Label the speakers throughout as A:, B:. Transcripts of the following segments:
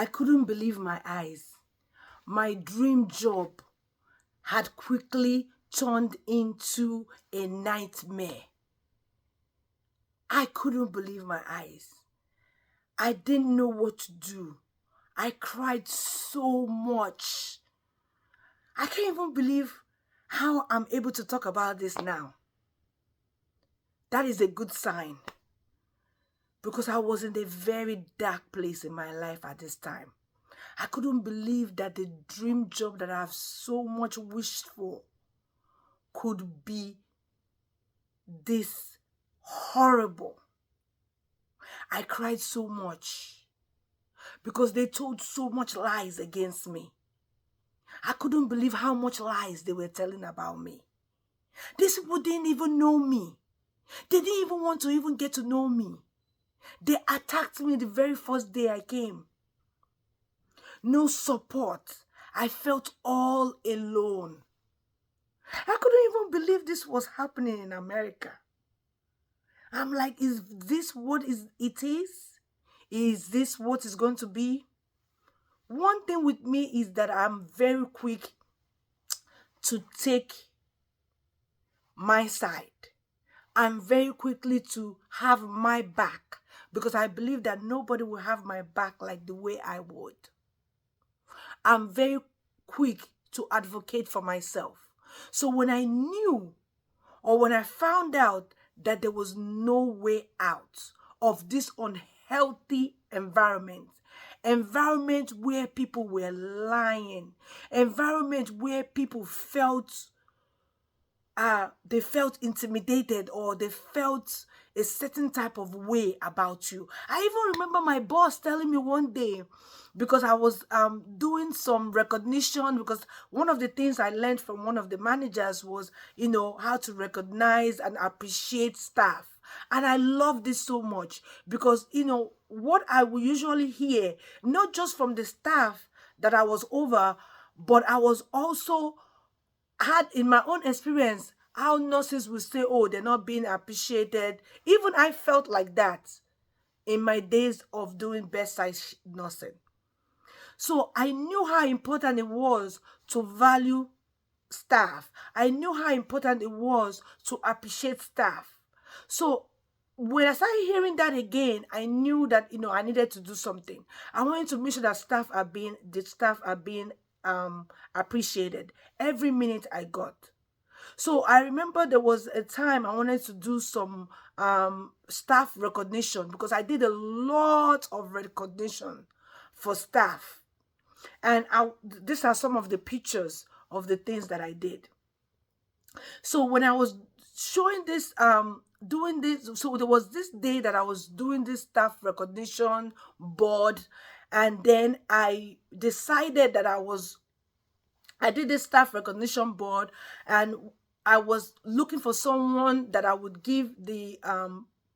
A: I couldn't believe my eyes. My dream job had quickly turned into a nightmare. I couldn't believe my eyes. I didn't know what to do. I cried so much. I can't even believe how I'm able to talk about this now. That is a good sign, because I was in a very dark place in my life at this time. I couldn't believe that the dream job that I've so much wished for could be this horrible. I cried so much because they told so much lies against me. I couldn't believe how much lies they were telling about me. These people didn't even know me. They didn't even want to even get to know me. They attacked me the very first day I came. No support. I felt all alone. I couldn't even believe this was happening in America. I'm like, is this what it is? Is this what it's going to be? One thing with me is that I'm very quick to take my side. I'm very quickly to have my back, because I believe that nobody will have my back like the way I would. I'm very quick to advocate for myself. So when I knew, or when I found out that there was no way out of this unhealthy environment where people were lying, environment where people felt they felt intimidated, or they felt a certain type of way about you. I even remember my boss telling me one day, because I was doing some recognition, because one of the things I learned from one of the managers was, how to recognize and appreciate staff. And I love this so much, because, what I will usually hear, not just from the staff that I was over, but I was also had in my own experience how nurses will say, oh, they're not being appreciated. Even I felt like that in my days of doing bedside nursing. So I knew how important it was to value staff. I knew how important it was to appreciate staff. So when I started hearing that again, I knew that, I needed to do something. I wanted to make sure that the staff are being appreciated every minute I got. So I remember there was a time I wanted to do some staff recognition, because I did a lot of recognition for staff. And these are some of the pictures of the things that I did. So when I was showing this, doing this, so there was this day that I was doing this staff recognition board, and then I decided that I did this staff recognition board, and I was looking for someone that I would give the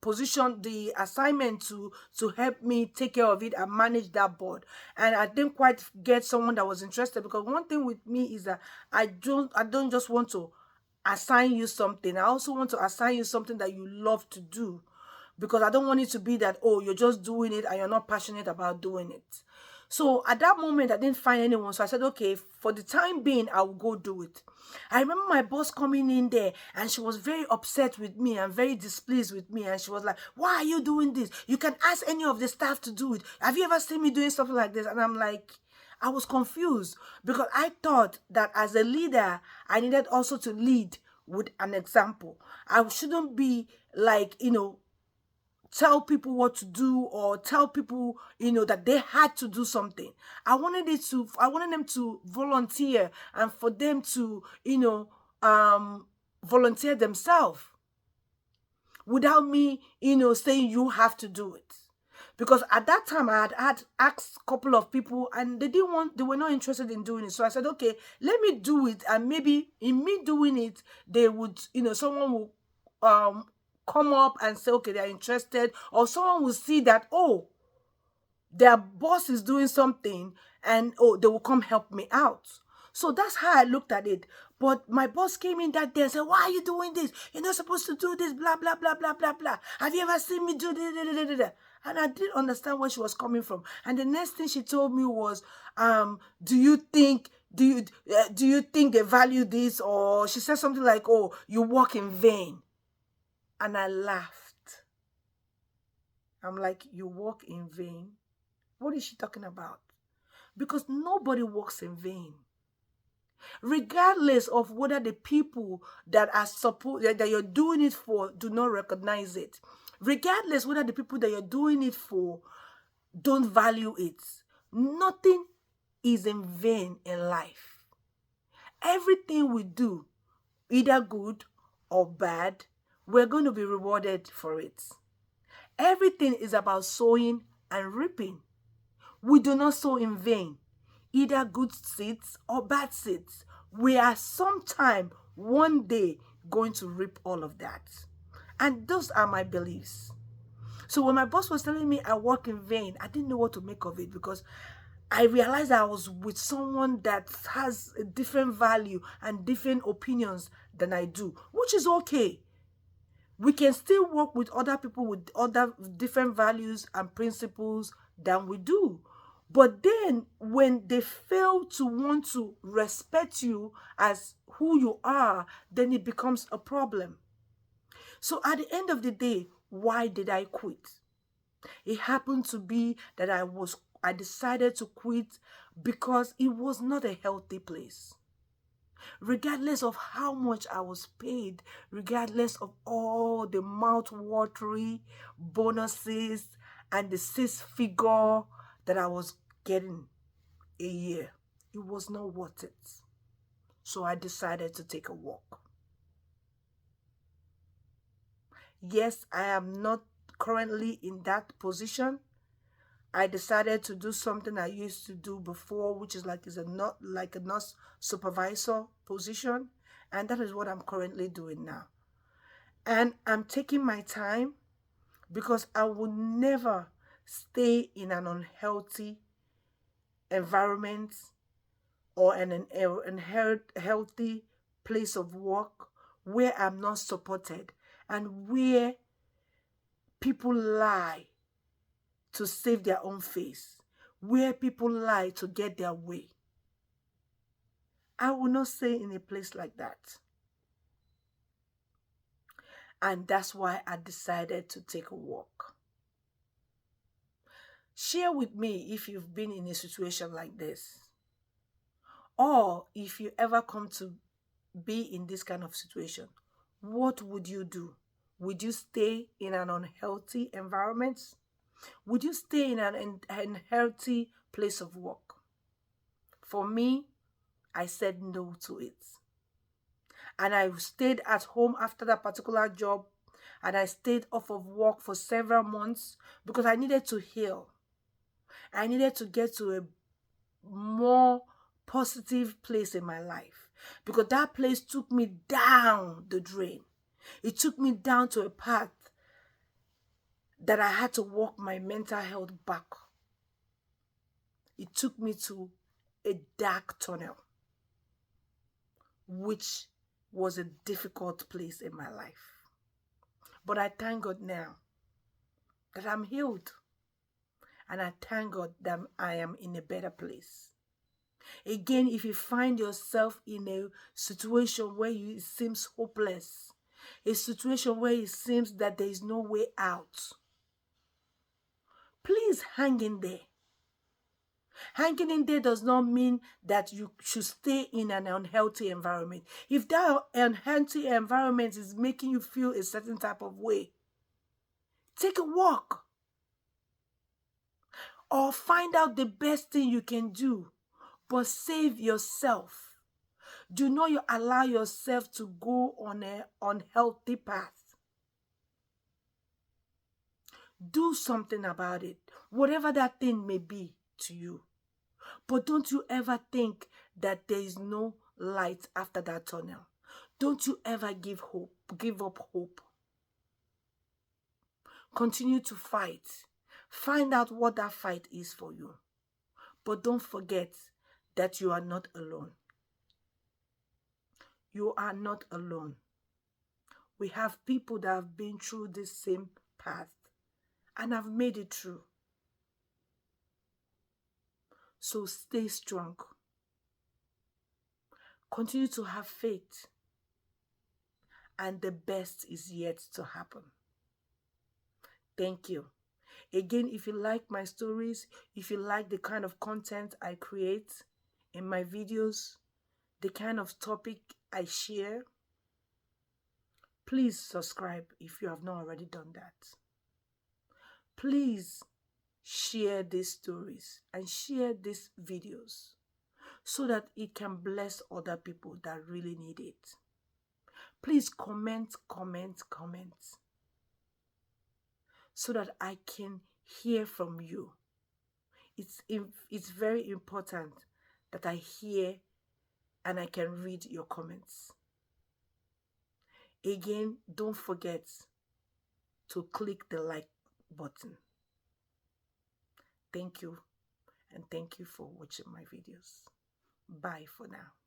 A: position, the assignment to help me take care of it and manage that board. And I didn't quite get someone that was interested, because one thing with me is that I don't just want to assign you something. I also want to assign you something that you love to do, because I don't want it to be that, oh, you're just doing it and you're not passionate about doing it. So at that moment, I didn't find anyone. So I said, okay, for the time being, I will go do it. I remember my boss coming in there, and she was very upset with me and very displeased with me. And she was like, why are you doing this? You can ask any of the staff to do it. Have you ever seen me doing something like this? And I'm like, I was confused, because I thought that as a leader, I needed also to lead with an example. I shouldn't be like, tell people what to do, or tell people, that they had to do something. I wanted them to volunteer, and for them to, volunteer themselves without me, saying you have to do it. Because at that time I had asked a couple of people, and they were not interested in doing it. So I said, okay, let me do it, and maybe in me doing it, they would, someone will come up and say, okay, they're interested, or someone will see that, oh, their boss is doing something, and oh, they will come help me out. So that's how I looked at it. But my boss came in that day and said, why are you doing this? You're not supposed to do this, blah, blah, blah, blah, blah, blah. Have you ever seen me do this? And I didn't understand where she was coming from. And the next thing she told me was, do you think they value this? Or she said something like, oh, you work in vain. And I laughed. I'm like, you work in vain? What is she talking about? Because nobody works in vain. Regardless of whether the people that you're doing it for do not recognize it. Regardless whether the people that you're doing it for don't value it. Nothing is in vain in life. Everything we do, either good or bad, we're going to be rewarded for it. Everything is about sowing and reaping. We do not sow in vain, either good seeds or bad seeds. We are sometime, one day, going to reap all of that. And those are my beliefs. So when my boss was telling me I work in vain, I didn't know what to make of it, because I realized I was with someone that has a different value and different opinions than I do, which is okay. We can still work with other people with other different values and principles than we do. But then when they fail to want to respect you as who you are, then it becomes a problem. So at the end of the day, why did I quit? It happened to be that I decided to quit because it was not a healthy place. Regardless of how much I was paid, regardless of all the mouth-watery bonuses and the 6-figure that I was getting a year, it was not worth it. So I decided to take a walk. Yes, I am not currently in that position. I decided to do something I used to do before, which is a nurse supervisor position, and that is what I'm currently doing now. And I'm taking my time because I would never stay in an unhealthy environment or an unhealthy place of work where I'm not supported and where people lie to save their own face, where people lie to get their way. I will not stay in a place like that. And that's why I decided to take a walk. Share with me if you've been in a situation like this, or if you ever come to be in this kind of situation. What would you do? Would you stay in an unhealthy environment? Would you stay in an unhealthy place of work? For me, I said no to it. And I stayed at home after that particular job, and I stayed off of work for several months because I needed to heal. I needed to get to a more positive place in my life, because that place took me down the drain. It took me down to a path that I had to walk my mental health back. It took me to a dark tunnel, which was a difficult place in my life. But I thank God now that I'm healed. And I thank God that I am in a better place. Again, if you find yourself in a situation where it seems hopeless, a situation where it seems that there is no way out, please hang in there. Hanging in there does not mean that you should stay in an unhealthy environment. If that unhealthy environment is making you feel a certain type of way, take a walk. Or find out the best thing you can do, but save yourself. Do not allow yourself to go on an unhealthy path. Do something about it, whatever that thing may be to you. But don't you ever think that there is no light after that tunnel. Don't you ever give up hope. Continue to fight. Find out what that fight is for you. But don't forget that you are not alone. You are not alone. We have people that have been through this same path and have made it through. So stay strong. Continue to have faith. And the best is yet to happen. Thank you. Again, if you like my stories, if you like the kind of content I create in my videos, the kind of topic I share, please subscribe if you have not already done that. Please share these stories and share these videos so that it can bless other people that really need it. Please comment so that I can hear from you. It's very important that I hear and I can read your comments. Again, don't forget to click the like button. Thank you, and thank you for watching my videos. Bye for now.